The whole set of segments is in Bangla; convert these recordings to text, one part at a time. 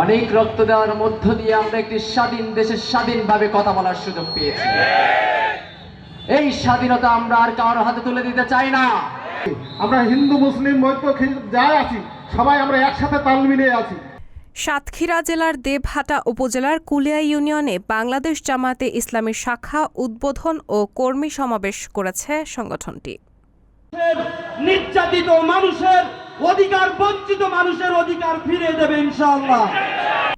অনেক রক্ত দেওয়ার মধ্য দিয়ে আমরা একটি স্বাধীন দেশে স্বাধীনভাবে কথা বলার সুযোগ পেয়েছি। এই স্বাধীনতা আমরা আর কারোর হাতে তুলে দিতে চাই না। আমরা হিন্দু মুসলিম ঐক্য যাই আছি, সবাই আমরা একসাথে তাল মিলিয়ে আছি। সাতক্ষীরা জেলার দেবহাটা উপজেলার কুলিয়া ইউনিয়নে বাংলাদেশ জামায়াতে ইসলামীর শাখা উদ্বোধন ও কর্মী সমাবেশ করেছে সংগঠনটি। নির্যাতিত মানুষের অধিকার, বঞ্চিত মানুষের অধিকার ফিরিয়ে দেবে ইনশাআল্লাহ।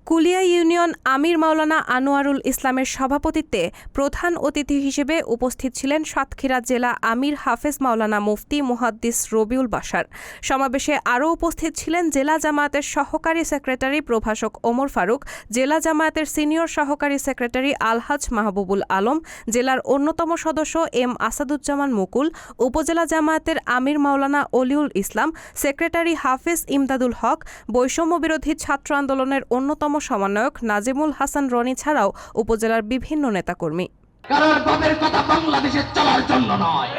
কুলিয়া ইউনিয়ন আমির মাওলানা আনোয়ারুল ইসলামের সভাপতিত্বে প্রধান অতিথি হিসেবে উপস্থিত ছিলেন সাতক্ষীরা জেলা আমির হাফেজ মাওলানা মুফতি মুহাদ্দিস রবিউল বাশার। সমাবেশে আরও উপস্থিত ছিলেন জেলা জামায়াতের সহকারী সেক্রেটারি প্রভাষক ওমর ফারুক, জেলা জামায়াতের সিনিয়র সহকারী সেক্রেটারি আলহাজ মাহবুবুল আলম, জেলার অন্যতম সদস্য এম আসাদুজ্জামান মুকুল, উপজেলা জামায়াতের আমির মাওলানা অলিউল ইসলাম, সেক্রেটারি হাফেজ ইমদাদুল হক, বৈষম্য বিরোধী ছাত্র আন্দোলনের অন্যতম সমন্বয়ক নাজিমুল হাসান রনি ছাড়াও উপজেলার বিভিন্ন নেতাকর্মী। কারণ বাপের কথা বাংলাদেশে চলার জন্য নয়।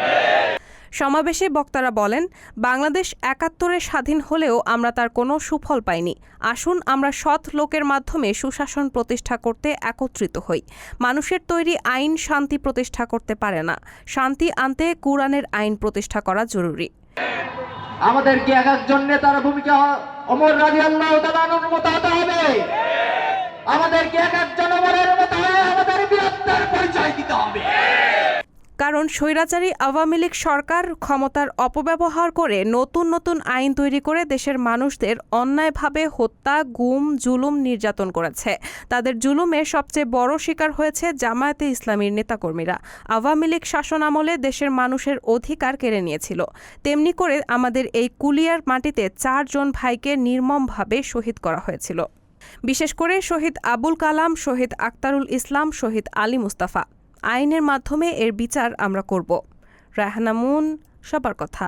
সমাবেশে বক্তারা বলেন, বাংলাদেশ ৭১-এ স্বাধীন হলেও আমরা তার কোনো সুফল পাইনি। আসুন আমরা সৎ লোকের মাধ্যমে সুশাসন প্রতিষ্ঠা করতে একত্রিত হই। মানুষের তৈরি আইন শান্তি প্রতিষ্ঠা করতে পারে না। শান্তি আনতে কুরআনের আইন প্রতিষ্ঠা করা জরুরি। আমাদেরকে এক একজন নেতার ভূমিকা ওমর রাদিয়াল্লাহু তাআলার মতো হতে হবে। আমাদেরকে এক একজন ওমরের মতো হয়ে আমাদের বীরত্বের পরিচয় দিতে হবে। কারণ স্বৈরাচারী আওয়ামী লীগ সরকার ক্ষমতার অপব্যবহার করে নতুন নতুন আইন তৈরি করে দেশের মানুষদের অন্যায়ভাবে হত্যা, গুম, জুলুম, নির্যাতন করেছে। তাদের জুলুমে সবচেয়ে বড় শিকার হয়েছে জামায়াতে ইসলামীর নেতাকর্মীরা। আওয়ামী লীগ শাসন আমলে দেশের মানুষের অধিকার কেড়ে নিয়েছিল। তেমনি করে আমাদের এই কুলিয়ার মাটিতে ৪ জন ভাইকে নির্মমভাবে শহীদ করা হয়েছিল। বিশেষ করে শহীদ আবুল কালাম, শহীদ আক্তারুল ইসলাম, শহীদ আলী মুস্তাফা। আইনের মাধ্যমে এর বিচার আমরা করব। রায়হানা মুন, সবার কথা।